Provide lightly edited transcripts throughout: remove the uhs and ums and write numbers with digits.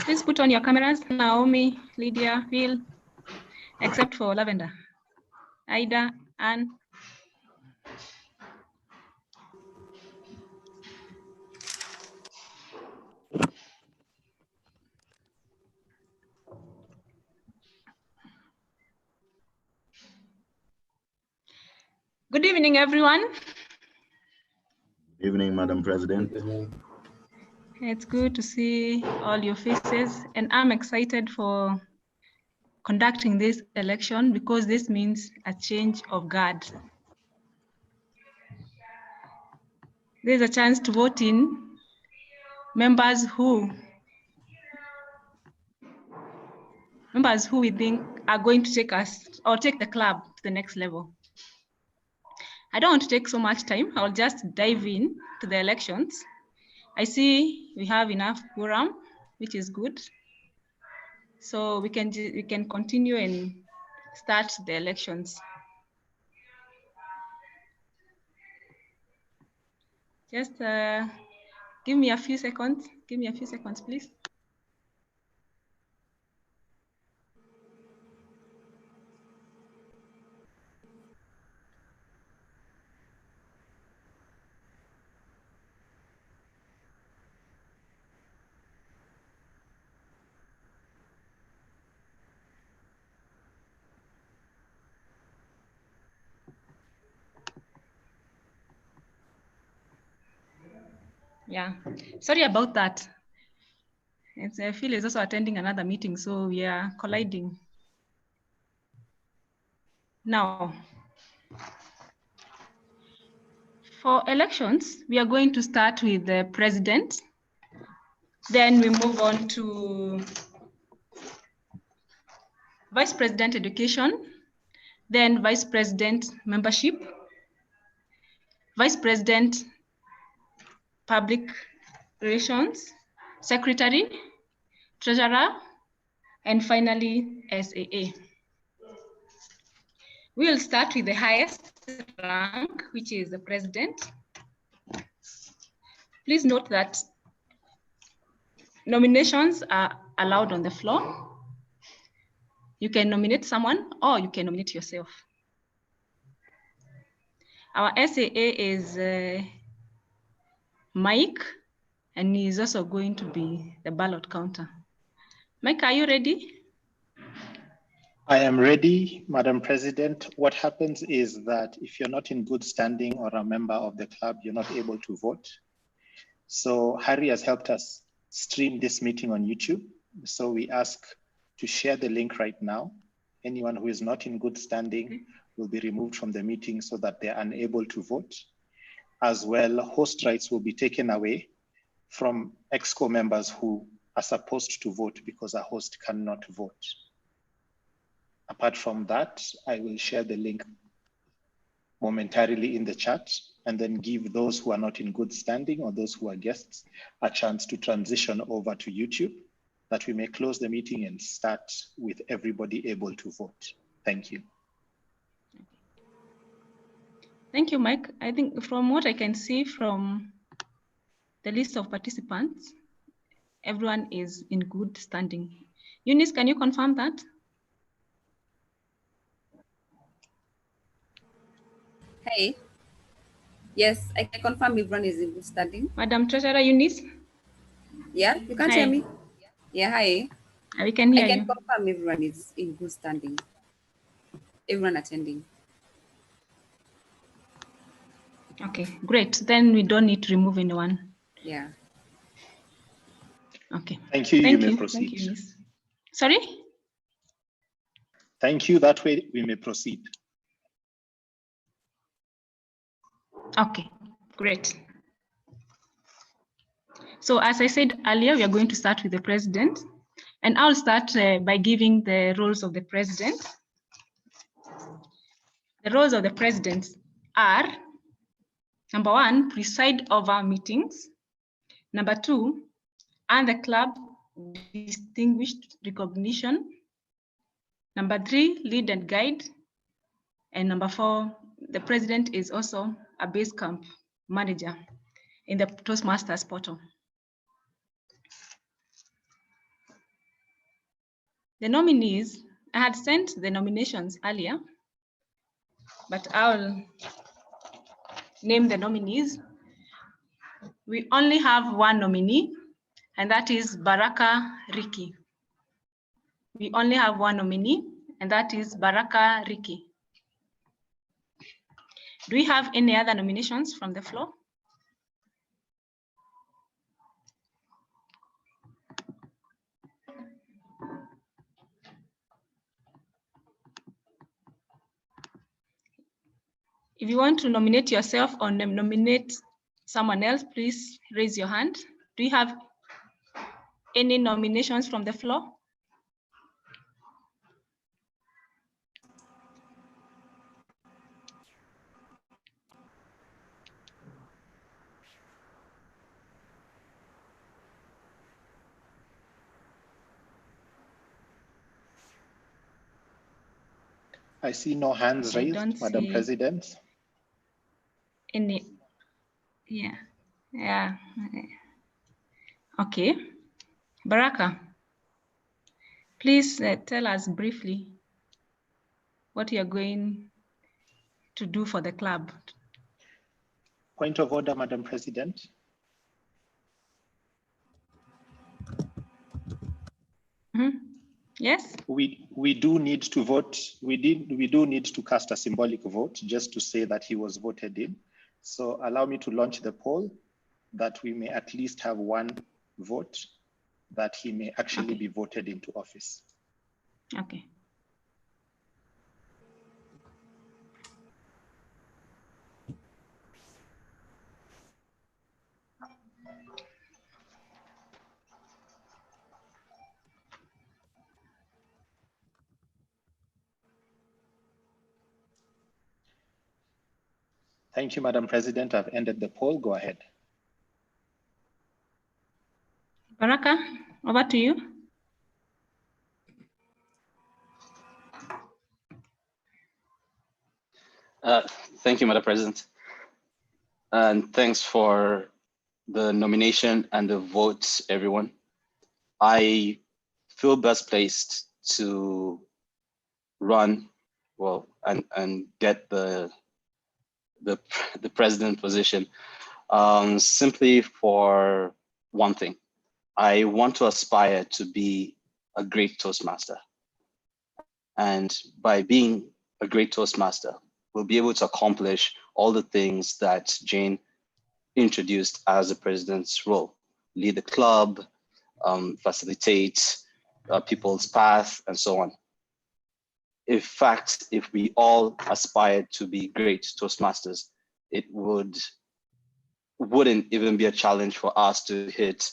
Please put on your cameras, Naomi, Lydia, Phil, except for Lavender, Ida, Anne. Good evening, everyone. Good evening, Madam President. It's good to see all your faces, and I'm excited for conducting this election because this means a change of guard. There's a chance to vote in members who we think are going to take us or take the club to the next level. I don't want to take so much time. I'll just dive in to the elections. I see we have enough quorum, which is good. So we can continue and start the elections. Just give me a few seconds. Give me a few seconds, please. Yeah, sorry about that. Phil is also attending another meeting, so we are colliding. Now, for elections, we are going to start with the president. Then we move on to vice president education, then vice president membership, vice president public relations, secretary, treasurer, and finally SAA. We'll start with the highest rank, which is the president. Please note that nominations are allowed on the floor. You can nominate someone or you can nominate yourself. Our SAA is Mike, and he is also going to be the ballot counter. Mike, are you ready? I am ready, Madam President. What happens is that if you're not in good standing or a member of the club, you're not able to vote. So Harry has helped us stream this meeting on YouTube. So we ask to share the link right now. Anyone who is not in good standing will be removed from the meeting so that they're unable to vote. As well, host rights will be taken away from EXCO members who are supposed to vote because a host cannot vote. Apart from that, I will share the link momentarily in the chat and then give those who are not in good standing or those who are guests a chance to transition over to YouTube, that we may close the meeting and start with everybody able to vote. Thank you. Thank you, Mike. I think from what I can see from the list of participants, everyone is in good standing. Eunice, can you confirm that? Hey. Yes, I can confirm everyone is in good standing. Madam Treasurer Eunice? Yeah, you can't hear me? Yeah, hi. We can hear you. I can confirm everyone is in good standing. Everyone attending. Okay, great. Then we don't need to remove anyone. Yeah. Okay. Thank you. You may proceed. Thank you, Miss. Sorry? Thank you. That way we may proceed. Okay, great. So as I said earlier, we are going to start with the president, and I'll start by giving the roles of the president. The roles of the president are, number one, preside over meetings. Number two, earn the club distinguished recognition. Number three, lead and guide. And number four, the president is also a base camp manager in the Toastmasters portal. The nominees, I had sent the nominations earlier, but I'll name the nominees. We only have one nominee, and that is Baraka Riki. We only have one nominee, and that is Baraka Riki. Do we have any other nominations from the floor? If you want to nominate yourself or nominate someone else, please raise your hand. Do you have any nominations from the floor? I see no hands I raised, don't Madam see President. any. Yeah. Okay. Baraka, please tell us briefly what you're going to do for the club. Point of order, Madam President. Yes? We do need to vote. We do need to cast a symbolic vote just to say that he was voted in. So allow me to launch the poll that we may at least have one vote that he may actually be voted into office. Okay. Thank you, Madam President. I've ended the poll. Go ahead. Baraka, over to you. Thank you, Madam President. And thanks for the nomination and the votes, everyone. I feel best placed to run, well, and get the president position, simply for one thing. I want to aspire to be a great Toastmaster. And by being a great Toastmaster, we'll be able to accomplish all the things that Jane introduced as the president's role: lead the club, facilitate people's path, and so on. In fact, if we all aspired to be great Toastmasters, it wouldn't even be a challenge for us to hit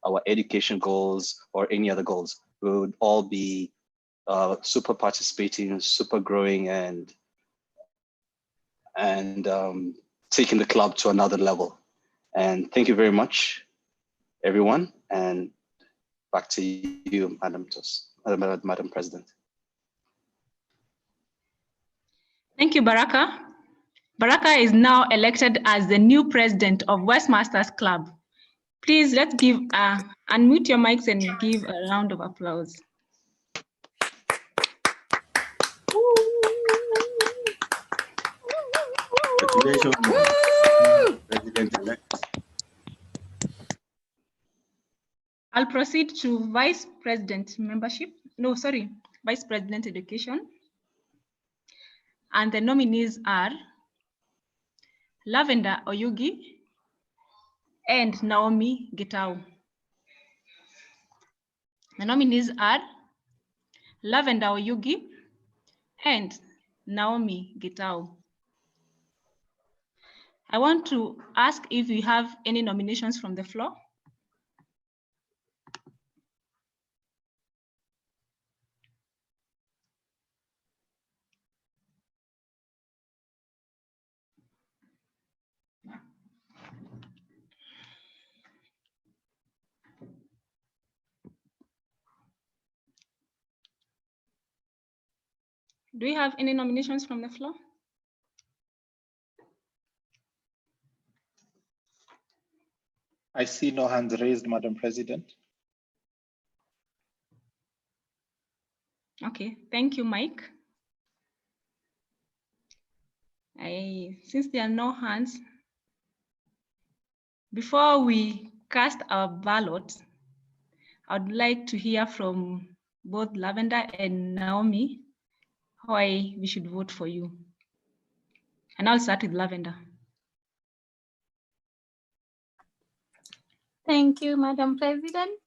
our education goals or any other goals. We would all be super participating, super growing, and taking the club to another level. And thank you very much, everyone. And back to you, Madam President. Thank you, Baraka. Baraka is now elected as the new president of Westmasters Club. Please let's unmute your mics and give a round of applause. Congratulations, President-elect. I'll proceed to Vice President membership. No, sorry, Vice President Education. And the nominees are Lavender Oyugi and Naomi Gitau. The nominees are Lavender Oyugi and Naomi Gitau. I want to ask if we have any nominations from the floor. Do we have any nominations from the floor? I see no hands raised, Madam President. Okay, thank you, Mike. Since there are no hands, before we cast our ballot, I'd like to hear from both Lavender and Naomi why we should vote for you. And I'll start with Lavender. Thank you, Madam President.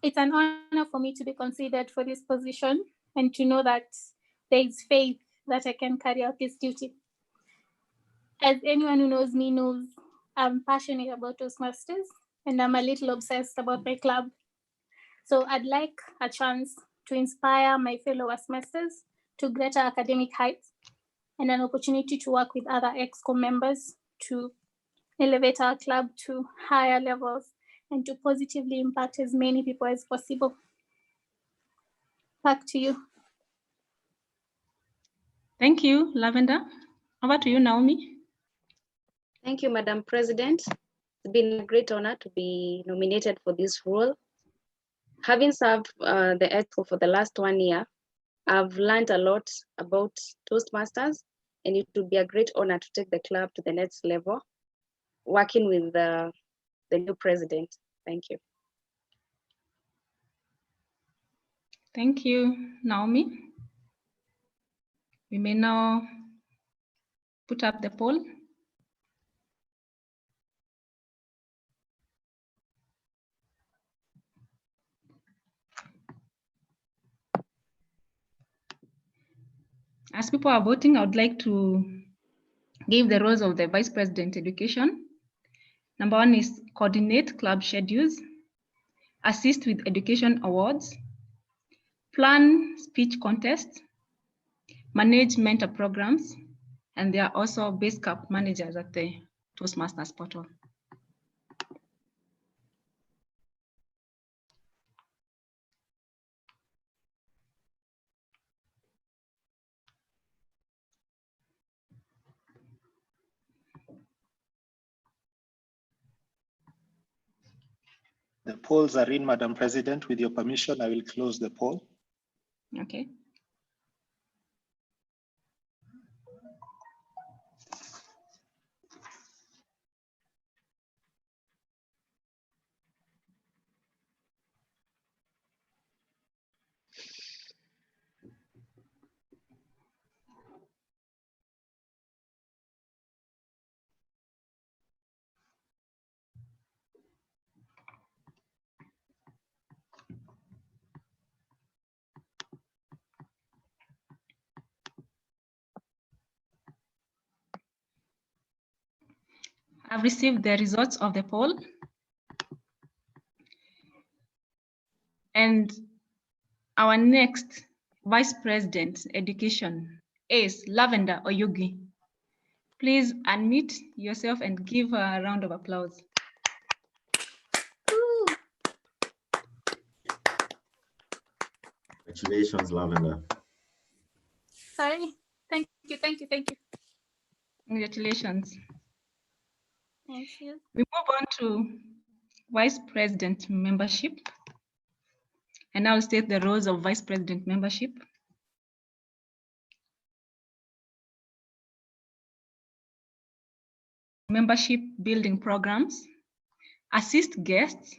It's an honor for me to be considered for this position and to know that there is faith that I can carry out this duty. As anyone who knows me knows, I'm passionate about Toastmasters and I'm a little obsessed about my club. So I'd like a chance to inspire my fellow Westmasters to greater academic heights and an opportunity to work with other EXCO members to elevate our club to higher levels and to positively impact as many people as possible. Back to you. Thank you, Lavender. Over to you, Naomi. Thank you, Madam President. It's been a great honor to be nominated for this role. Having served the EXCO for the last 1 year, I've learned a lot about Toastmasters, and it would be a great honor to take the club to the next level, working with the new president. Thank you. Thank you, Naomi. We may now put up the poll. As people are voting, I would like to give the roles of the Vice President Education. Number 1 is coordinate club schedules, assist with education awards, plan speech contests, manage mentor programs, and there are also base camp managers at the Toastmasters portal. The polls are in, Madam President. With your permission, I will close the poll. Okay. I've received the results of the poll. And our next Vice President Education is Lavender Oyugi. Please unmute yourself and give her a round of applause. Ooh. Congratulations, Lavender. Sorry. Thank you. Congratulations. Thank you. We move on to Vice President Membership. And I'll state the roles of Vice President Membership. Membership building programs, assist guests,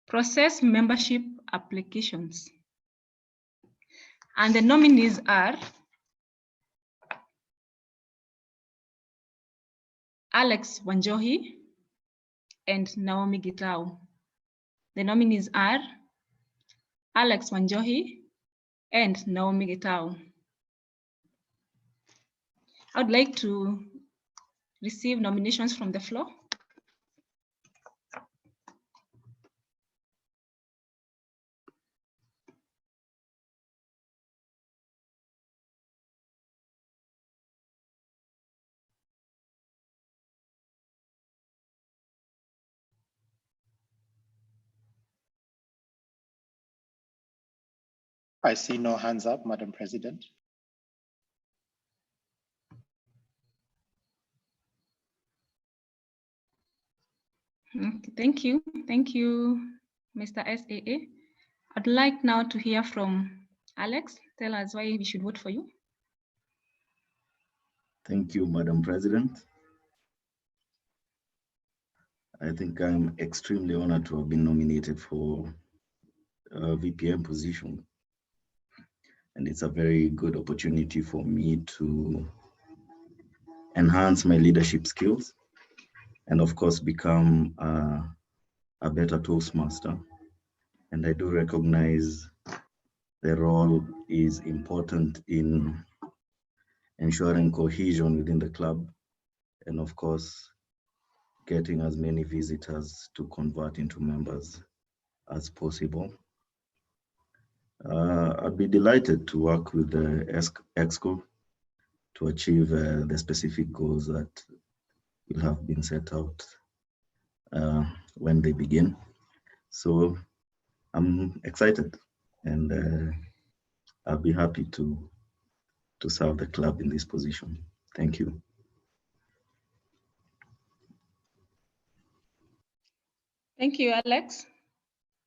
process membership applications. And the nominees are Alex Wanjohi and Naomi Gitau. The nominees are Alex Wanjohi and Naomi Gitau. I would like to receive nominations from the floor. I see no hands up, Madam President. Okay, thank you. Thank you, Mr. SAA. I'd like now to hear from Alex. Tell us why we should vote for you. Thank you, Madam President. I think I'm extremely honored to have been nominated for a VPM position. And it's a very good opportunity for me to enhance my leadership skills and of course become a better Toastmaster. And I do recognize the role is important in ensuring cohesion within the club and of course getting as many visitors to convert into members as possible. I'd be delighted to work with the EXCO to achieve the specific goals that will have been set out when they begin. So I'm excited and I'll be happy to serve the club in this position. Thank you. Thank you, Alex.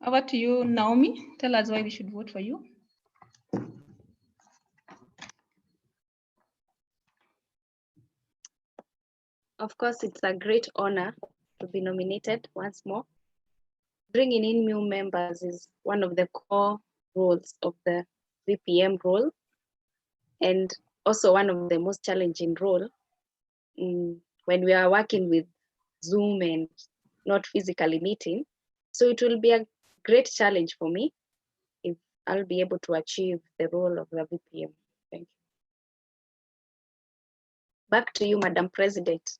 Over to you, Naomi. Tell us why we should vote for you. Of course, it's a great honor to be nominated once more. Bringing in new members is one of the core roles of the VPM role, and also one of the most challenging role when we are working with Zoom and not physically meeting. So it will be a great challenge for me if I'll be able to achieve the role of the VPM. Thank you. Back to you, Madam President.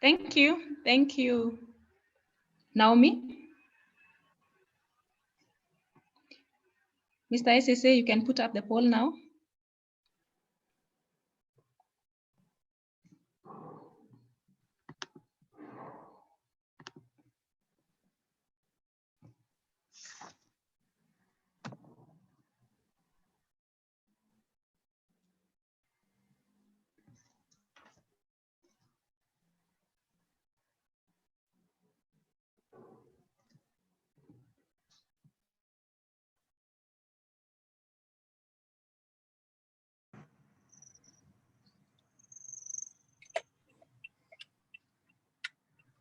Thank you. Thank you, Naomi. Mr. SSA, you can put up the poll now.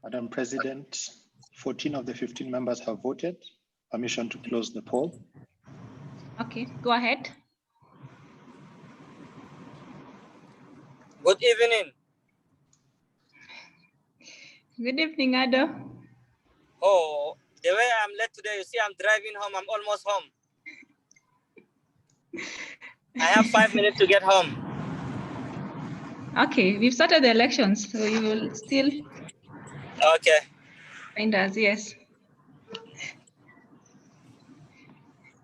Madam President, 14 of the 15 members have voted. Permission to close the poll. Okay, go ahead. Good evening. Good evening, Ado. Oh, the way I'm late today, you see, I'm driving home. I'm almost home. I have 5 minutes to get home. Okay, we've started the elections, so you will still Okay. find us, yes.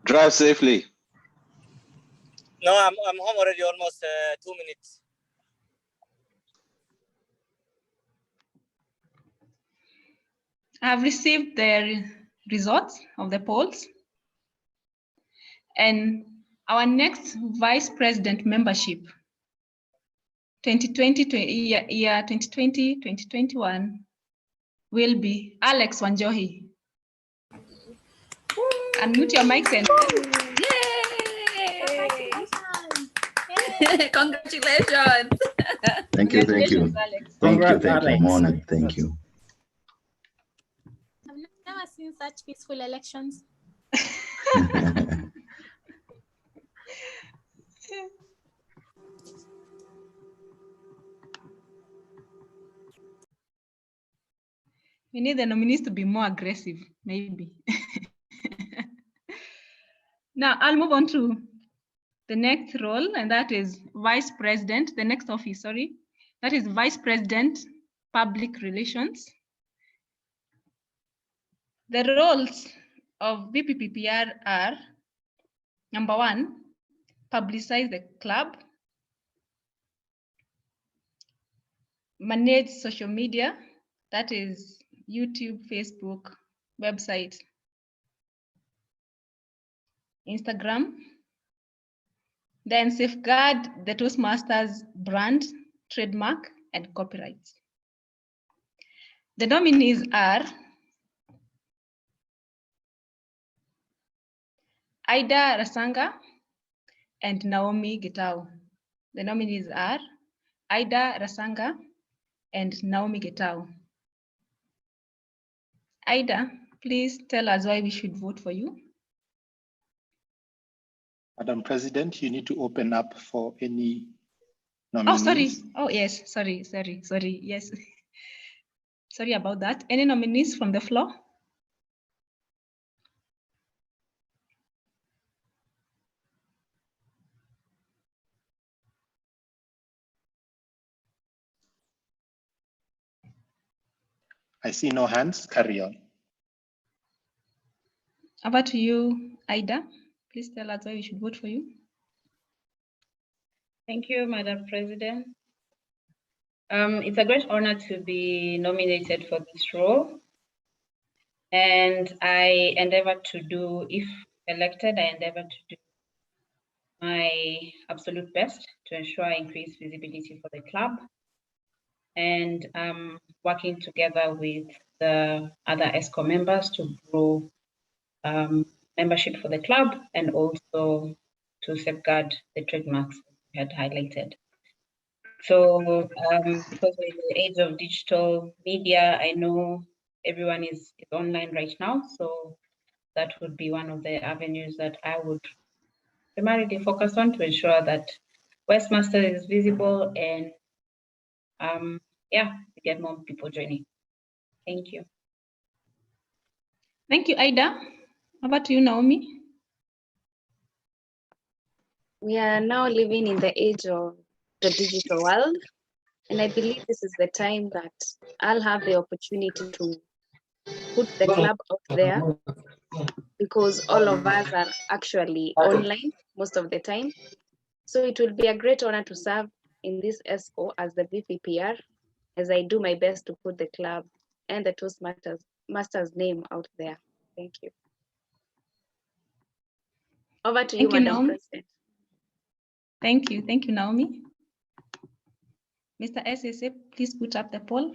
Drive safely. No, I'm home already, almost 2 minutes. I've received the results of the polls. And our next vice president membership, 2020-2021, will be Alex Wanjohi. Unmute your mics and Yay! Congratulations. Thank you, thank you. Congratulations, Alex. Thank you, Congrats, thank you. I'm Alex. honored, thank you. I've never seen such peaceful elections. We need the nominees to be more aggressive, maybe. Now, I'll move on to the next role, and that is Vice President, the next office, sorry. That is Vice President, Public Relations. The roles of VPPPR are, number one, publicize the club, manage social media, that is YouTube, Facebook, website, Instagram, Then safeguard the Toastmasters brand, trademark, and copyrights. The nominees are Ida Rasanga and Naomi Getao. The nominees are Ida Rasanga and Naomi Getao. Ida, please tell us why we should vote for you. Madam President, you need to open up for any Oh, nominees. sorry. Oh, yes. Sorry. Yes. Sorry about that. Any nominees from the floor? I see no hands. Carry on. Over to you, Ida. Please tell us why we should vote for you. Thank you, Madam President. It's a great honor to be nominated for this role. And I endeavor to do, if elected, I endeavor to do my absolute best to ensure I increase visibility for the club. And working together with the other ESCO members to grow membership for the club and also to safeguard the trademarks we had highlighted. So because we're in the age of digital media, I know everyone is online right now. So that would be one of the avenues that I would primarily focus on to ensure that Westmasters is visible and yeah, we get more people joining. Thank you. Thank you, Ida. Over to you, Naomi. We are now living in the age of the digital world, and I believe this is the time that I'll have the opportunity to put the club out there, because all of us are actually online most of the time. So it will be a great honor to serve in this ESCO as the VPPR, as I do my best to put the club and the Toastmasters name out there. Thank you. Over to you, Madam President. Thank you, Naomi. Mr. SSA, please put up the poll.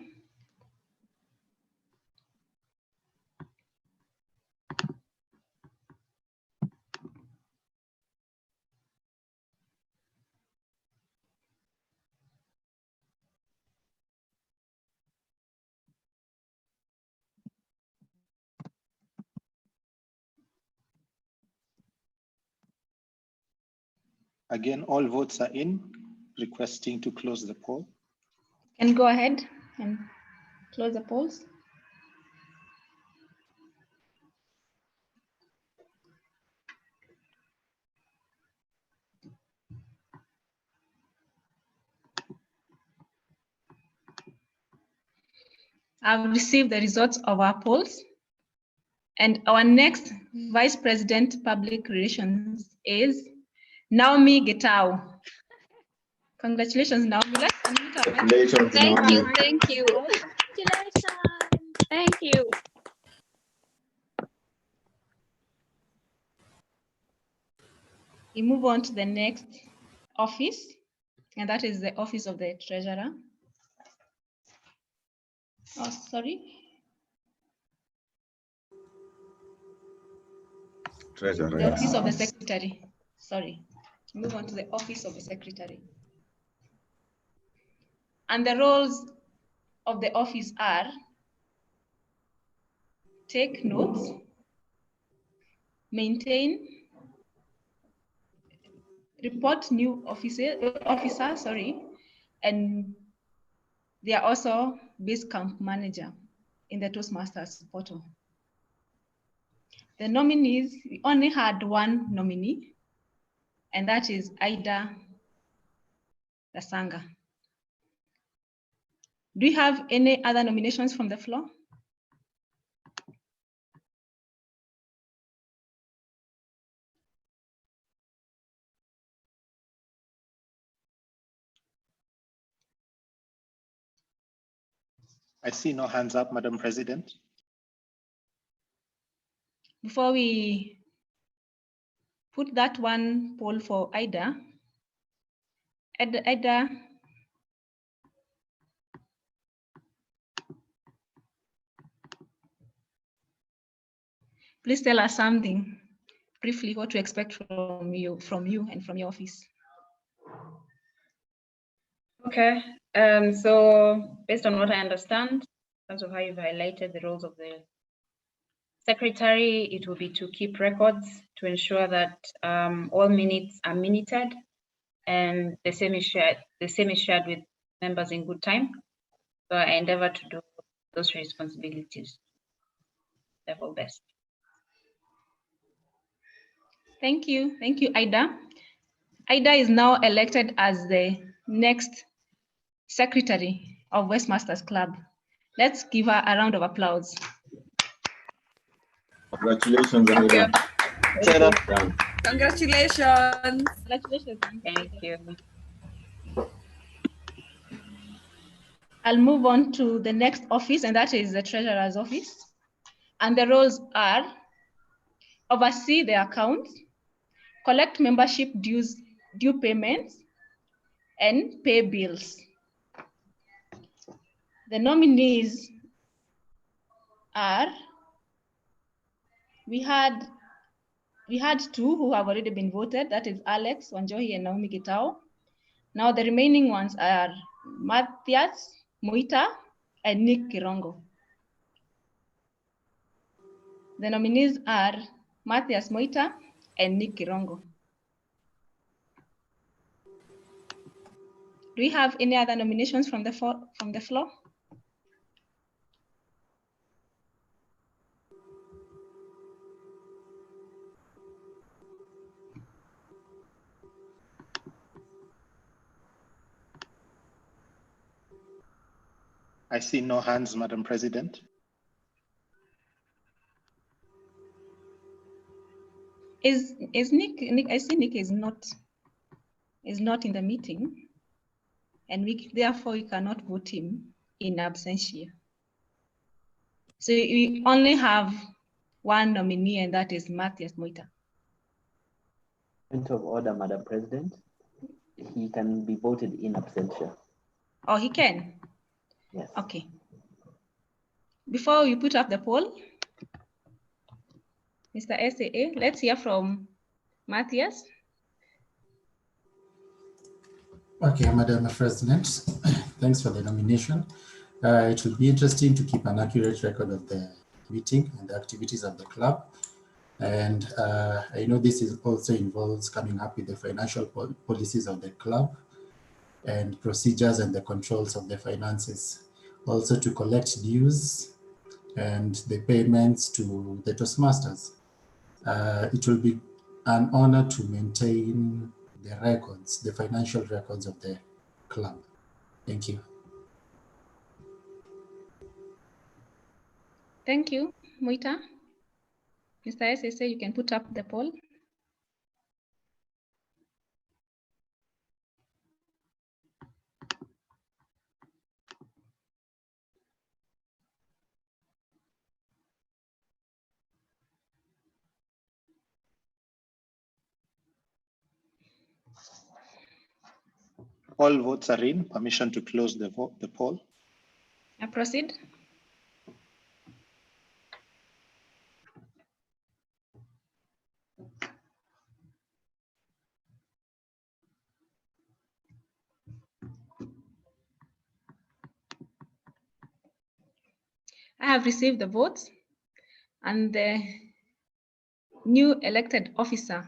Again, all votes are in, requesting to close the poll. Can go ahead and close the polls. I've received the results of our polls, and our next Vice President Public Relations is Naomi Getao. Congratulations, Naomi. Let's unmute our Congratulations, Thank you, Naomi. thank you. Congratulations. Thank you. We move on to the next office, and that is the office of the treasurer. Oh, sorry. Treasurer. The office of the secretary. Sorry. Move on to the office of the secretary. And the roles of the office are take notes, maintain, report new officers, and they are also base camp manager in the Toastmasters portal. The nominees, we only had one nominee, and that is Ida Rasanga. Do you have any other nominations from the floor? I see no hands up, Madam President. Before we put that one poll for Ida, Ida. Please tell us something briefly, what to expect from you and from your office. Okay, so based on what I understand, in terms of how you've highlighted the roles of the secretary, it will be to keep records to ensure that all minutes are minuted, and the same is shared with members in good time. So I endeavor to do those responsibilities level best. Thank you, Ida. Ida is now elected as the next secretary of Westmasters Club. Let's give her a round of applause. Congratulations, Ida. Congratulations. Congratulations. Thank you. I'll move on to the next office, and that is the treasurer's office. And the roles are oversee the accounts, collect membership due payments, and pay bills. The nominees are, we had two who have already been voted, that is Alex Wanjohi and Naomi Gitao. Now the remaining ones are Matthias Muita and Nick Kirongo. The nominees are Matthias Muita and Nick Kirongo. Do we have any other nominations from the floor? I see no hands, Madam President. Is Nick? I see Nick is not in the meeting, and therefore we cannot vote him in absentia. So we only have one nominee, and that is Matthias Muita. Point of order, Madam President. He can be voted in absentia. Oh, he can? Yes. Okay. Before we put up the poll, Mr. SAA, let's hear from Matthias. Okay, Madam President, thanks for the nomination. It will be interesting to keep an accurate record of the meeting and the activities of the club. And I know this also involves coming up with the financial policies of the club and procedures and the controls of the finances. Also to collect dues and the payments to the Toastmasters. It will be an honor to maintain the records, the financial records of the club. Thank you. Thank you, Muita. Mr. SSA, you can put up the poll. All votes are in. Permission to close the poll. I proceed. I have received the votes, and the new elected officer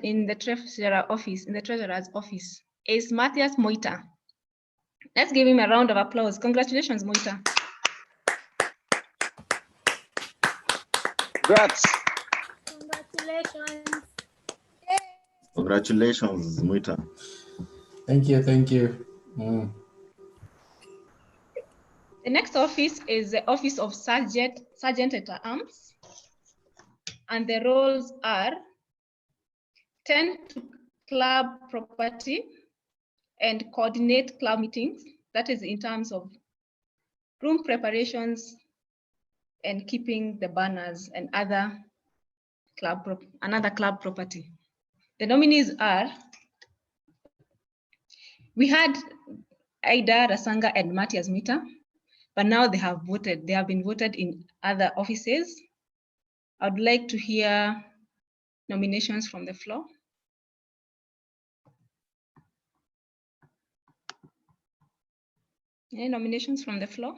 in the treasurer's office is Matthias Muita. Let's give him a round of applause. Congratulations, Muita. Congrats. Congratulations. Congratulations, Muita. Thank you, thank you. The next office is the office of Sergeant at Arms, and the roles are tend to club property and coordinate club meetings. That is in terms of room preparations and keeping the banners and another club property. The nominees are We had Ida Rasanga and Matthias Mita, but now they have voted. They have been voted in other offices. I'd like to hear nominations from the floor. Any nominations from the floor?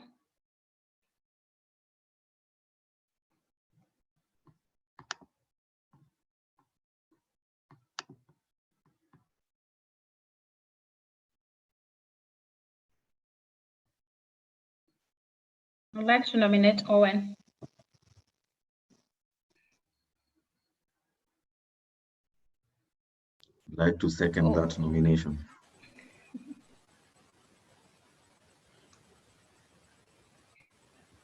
I'd like to nominate Owen. I'd like to second that nomination.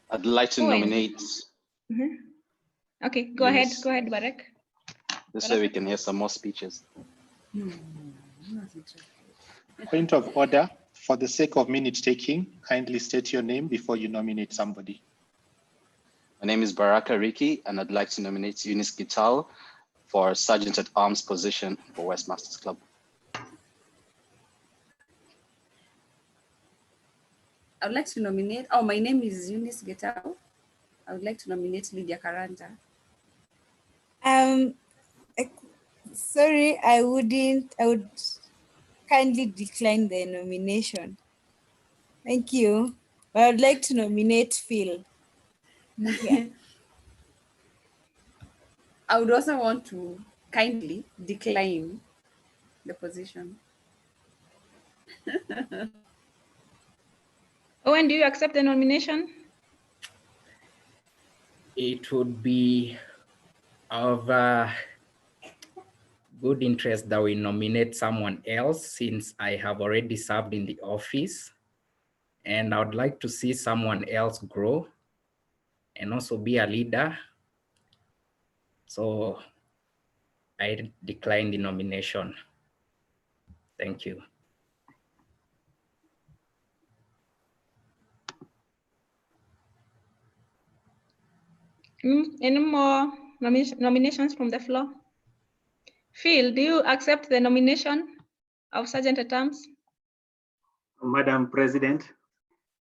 I'd like to nominate. Okay, go ahead, Barak. This way we can hear some more speeches. Point of order, for the sake of minute taking, kindly state your name before you nominate somebody. My name is Baraka Riki, and I'd like to nominate Eunice Gital for Sergeant at Arms position for Westmasters Club. I would like to nominate, my name is Eunice Getao. I would like to nominate Lydia Karanta. Sorry, I would kindly decline the nomination. Thank you. But I would like to nominate Phil. Yeah. I would also want to kindly decline the position. Owen, do you accept the nomination? It would be of good interest that we nominate someone else, since I have already served in the office, and I would like to see someone else grow and also be a leader. So I decline the nomination. Thank you. Any more nominations from the floor? Phil, do you accept the nomination of Sergeant at Arms? Madam President,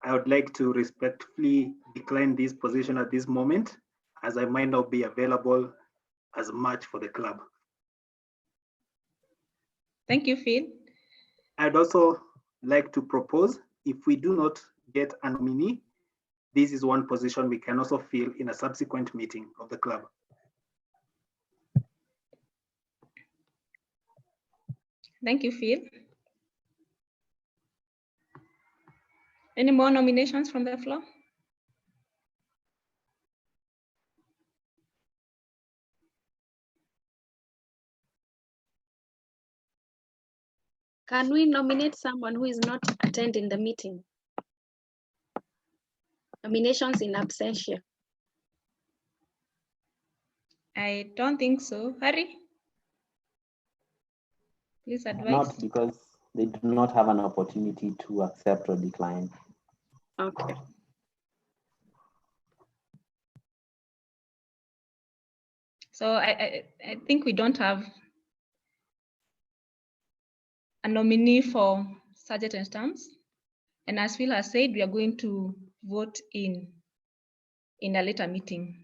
I would like to respectfully decline this position at this moment, as I might not be available as much for the club. Thank you, Phil. I'd also like to propose, if we do not get a nominee, this is one position we can also fill in a subsequent meeting of the club. Thank you, Phil. Any more nominations from the floor? Can we nominate someone who is not attending the meeting? Nominations in absentia. I don't think so. Harry? Please advise. Not, because they do not have an opportunity to accept or decline. Okay. So I think we don't have a nominee for Sergeant at Arms. And as Phil has said, we are going to vote in a later meeting.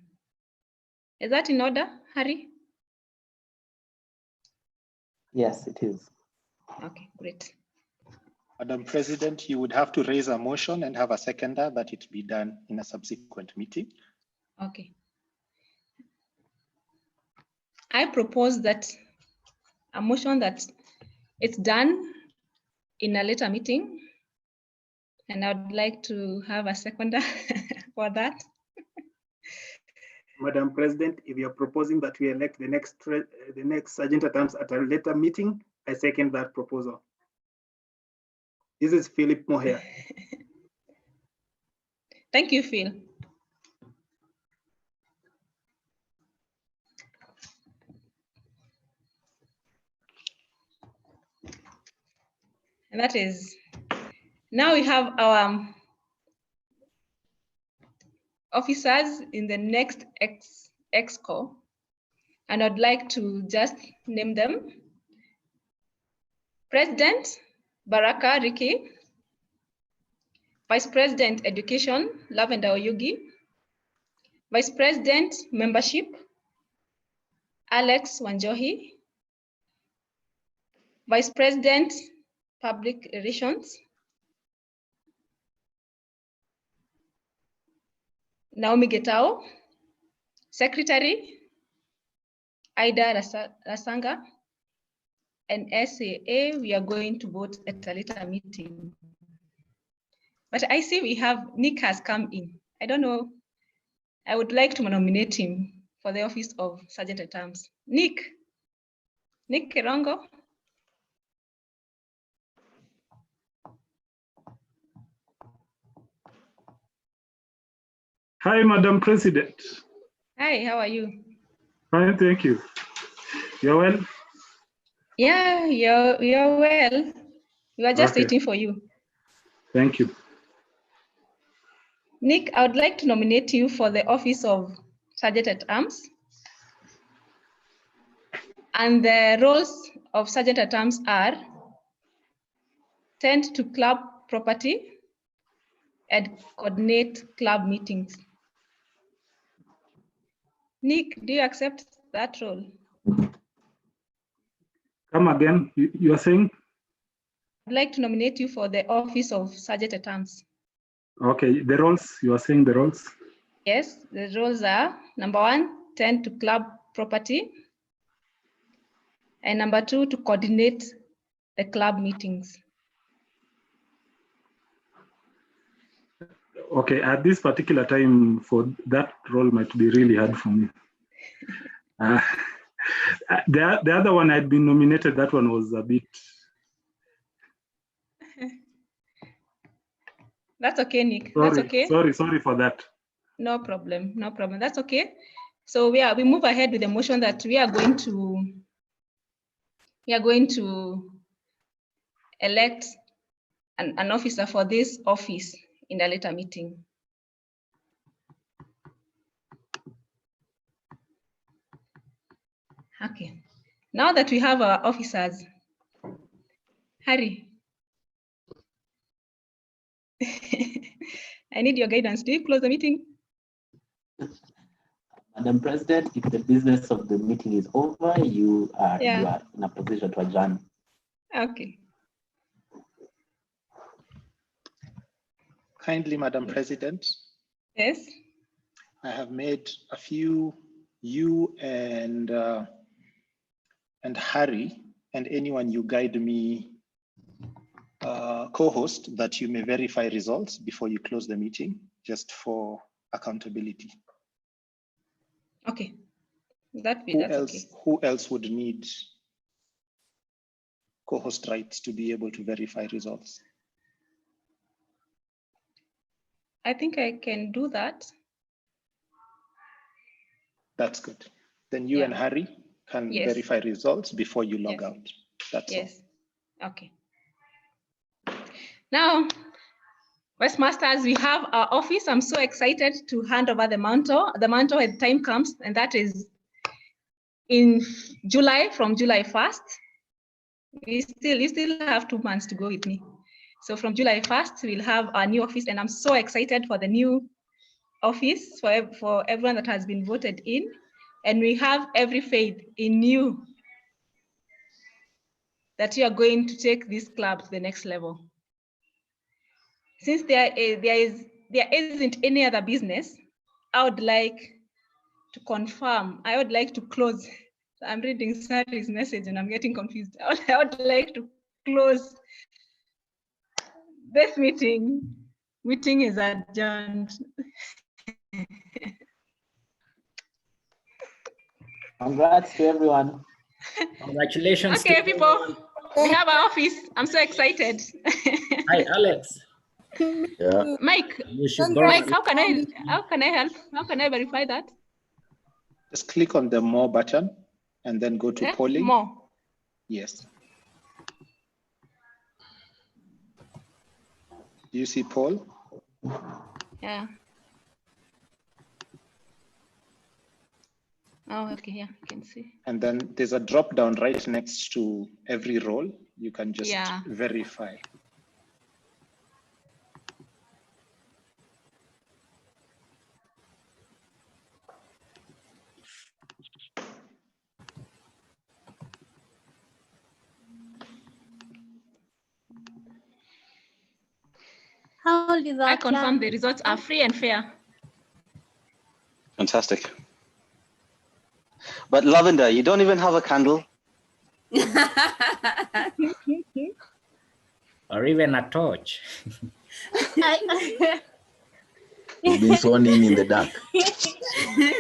Is that in order, Harry? Yes, it is. Okay, great. Madam President, you would have to raise a motion and have a seconder that it be done in a subsequent meeting. Okay. I propose that a motion that it's done in a later meeting, and I'd like to have a seconder for that. Madam President, if you're proposing that we elect the next Sergeant at Arms at a later meeting, I second that proposal. This is Philip Moher. Thank you, Phil. And that is, now we have our officers in the next EXCO, and I'd like to just name them. President, Baraka Ricky. Vice President Education, Lavender Oyugi. Vice President Membership, Alex Wanjohi. Vice President Public Relations, Naomi Getao. Secretary, Aida Rasanga. And SAA, we are going to vote at a later meeting. But I see we have Nick has come in. I don't know. I would like to nominate him for the office of Sergeant at Arms. Nick Kerongo. Hi, Madam President. Hi, how are you? Fine, thank you. You're well? Yeah, you're well. We are just Okay. waiting for you. Thank you. Nick, I would like to nominate you for the office of Sergeant at Arms. And the roles of Sergeant at Arms are tend to club property and coordinate club meetings. Nick, do you accept that role? Come again, you are saying? I'd like to nominate you for the office of Sergeant at Arms. Okay, the roles, you are saying the roles? Yes, the roles are number 1, tend to club property. And number 2, to coordinate the club meetings. Okay, at this particular time, for that role might be really hard for me. The other one I'd been nominated, that one was a bit. That's okay, Nick. Sorry, That's okay. Sorry for that. No problem, no problem. That's okay. So we move ahead with the motion that we are going to elect an officer for this office in a later meeting. Okay. Now that we have our officers, Harry, I need your guidance. Do you close the meeting? Madam President, if the business of the meeting is over, you are in a position to adjourn. Okay. Kindly, Madam President. Yes. I have made a few, you and Harry, and anyone you guide me co-host, that you may verify results before you close the meeting, just for accountability. Okay. That's okay. Who else would need co-host rights to be able to verify results? I think I can do that. That's good. Then you and Harry can verify results before you log out. That's all. Okay. Now, Westmasters, we have our office. I'm so excited to hand over the mantle. The mantle when time comes, and that is in July, from July 1st. You still have 2 months to go with me. So from July 1st, we'll have our new office, and I'm so excited for the new office, for everyone that has been voted in. And we have every faith in you that you are going to take this club to the next level. Since there isn't any other business, I would like to confirm, I would like to close. I'm reading Sari's message and I'm getting confused. I would like to close this meeting. Meeting is adjourned. Congrats to everyone. Congratulations. Okay, people, we have our office. I'm so excited. Hi, Alex. Yeah. Mike, Mike, how can I help? How can I verify that? Just click on the more button and then go to polling. More. Yes. Do you see poll? Yeah. Oh, okay, yeah, I can see. And then there's a drop down right next to every role. you can just verify. How old is I our confirm the client? results are free and fair. Fantastic. But Lavender, you don't even have a candle. Or even a torch. You've been sworn in the dark.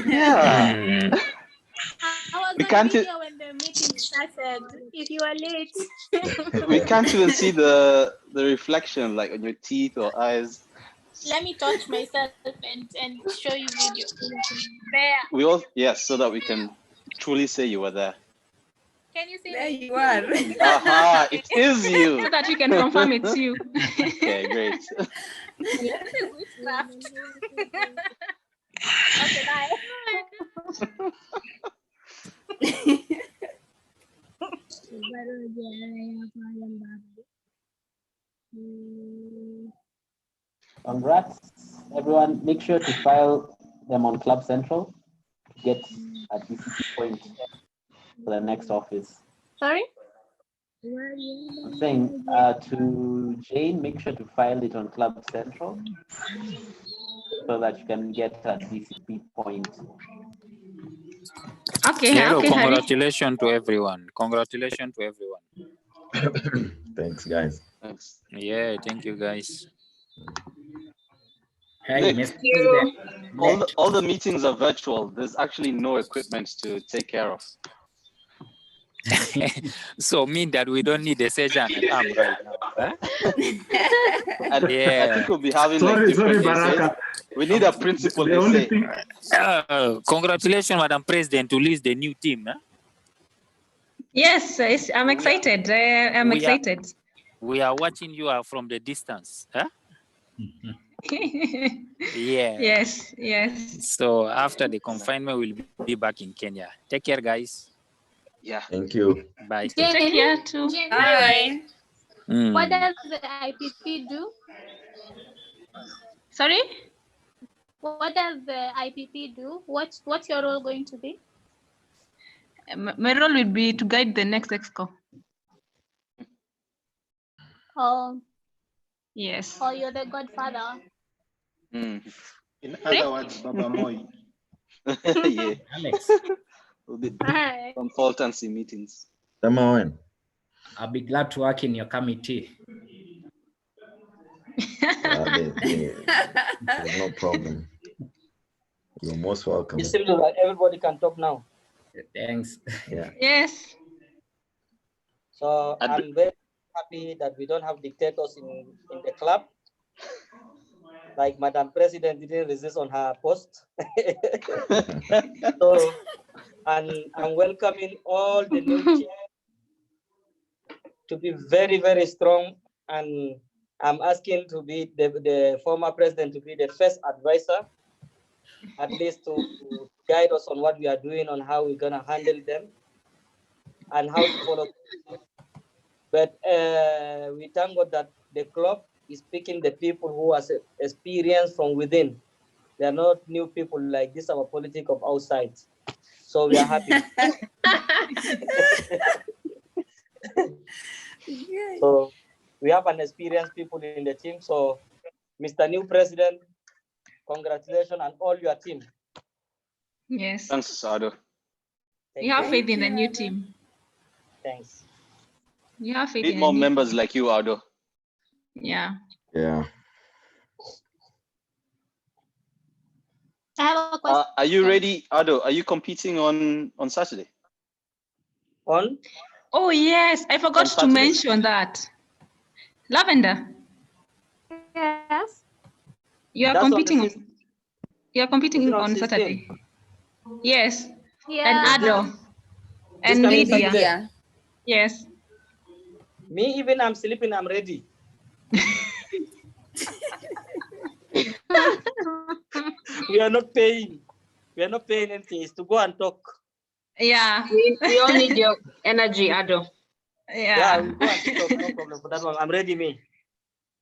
Yeah. I was We on can't video when the meeting started. If you are late. We can't even see the reflection like on your teeth or eyes. Let me touch myself and show you video. There. We all so that we can truly say you were there. Can you see There me? you are. Aha, it is you. So that we can confirm it's you. Okay, great. This is witchcraft. Okay, bye. Congrats, everyone. Make sure to file them on Club Central to get a DCP point for the next office. Sorry? I'm saying to Jane, make sure to file it on Club Central so that you can get a DCP point. Okay, Hello, okay, Harry. congratulations to everyone. Congratulations to everyone. Thanks, guys. Thanks. Yeah, thank you, guys. Hey, Nick, Mr. President. all the meetings are virtual. There's actually no equipment to take care of. So mean that we don't need a surgeon at arm right now. Huh? I think we'll be having like different essays. We need a principal The only essay. thing, Congratulations, Madam President, to lead the new team. Huh? Yes, I'm excited. I'm excited. We are watching you from the distance. Huh? Yeah. Yes, yes. So after the confinement, we'll be back in Kenya. Take care, guys. Yeah. Thank you. Bye. Take care too. Jane, Bye. what does the IPP do? Sorry? What does the IPP do? What's your role going to be? My role will be to guide the next exco. Oh, Yes. oh, you're the godfather. In other words, Baba Moi. Yeah. Alex, Alright. Consultancy meetings. I'll be glad to work in your committee. There's no problem. You're most welcome. It seems like everybody can talk now. Thanks. Yeah. Yes. So I'm very happy that we don't have dictators in the club. Like Madam President didn't resist on her post. So, and I'm welcoming all the new chairs to be very, very strong. And I'm asking to be the former president to be the first advisor, at least to guide us on what we are doing, on how we're gonna handle them and how to follow. But we thank God that the club is picking the people who has experience from within. They are not new people like this, our politics of outside. So we are happy. So we have an experienced people in the team. So Mr. New President, congratulations and all your team. Yes. Thanks, Sado. You have faith in the new team. Thanks. You have faith Need in more the new members team. like you, Ado. Yeah. Yeah. I have a question. Are you ready, Ado? Are you competing on Saturday? On? Oh yes, I forgot to mention that. Lavender. Yes. You are That's competing. on You are competing on on 16? Saturday. Yes. Yeah. And Ado. And Lydia. Yes. Me, even I'm sleeping, I'm ready. We are not paying. We are not paying anything. It's to go and talk. Yeah. We all need your energy, Ado. Yeah, I will go on TikTok, no problem for that one. I'm ready, me.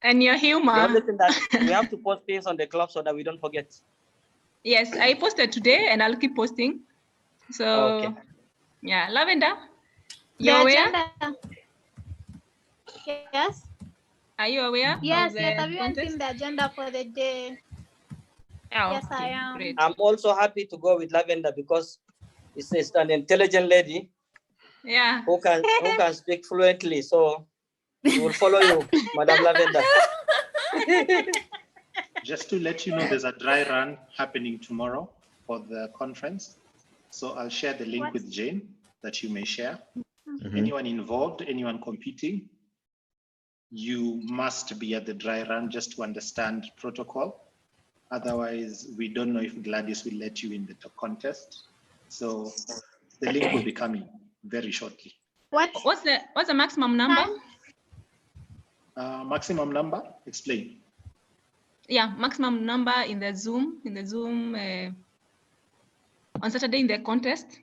And your humor. The only thing that we have to post things on the club so that we don't forget. Yes, I posted today and I'll keep posting. So, okay. Yeah, Lavender, The you're aware? agenda. Yes. Are you aware? Yes, of the yes. I've even contest? seen the agenda for the day. Oh, yes, I okay, am. great. I'm also happy to go with Lavender because it's an intelligent lady. Yeah. Who can speak fluently. So we will follow you, Madam Lavender. Just to let you know, there's a dry run happening tomorrow for the conference. So I'll share the link with Jane that you may share. Anyone involved, anyone competing, you must be at the dry run just to understand protocol. Otherwise, we don't know if Gladys will let you in the contest. So the link will be coming very shortly. What's the maximum number? Maximum number? Explain. Yeah, maximum number in the Zoom on Saturday in the contest.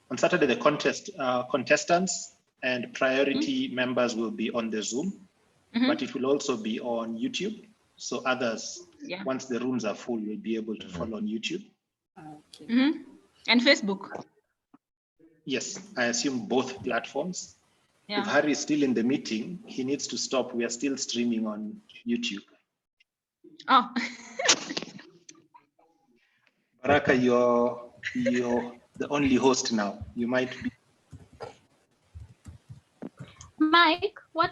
On Saturday, the contestants and priority members will be on the Zoom, but it will also be on YouTube. So others, once the rooms are full, will be able to follow on YouTube. Okay. And Facebook. Yes, I assume both platforms. Yeah. If Harry is still in the meeting, he needs to stop. We are still streaming on YouTube. Oh. Baraka, you're the only host now. You might be. Mike, what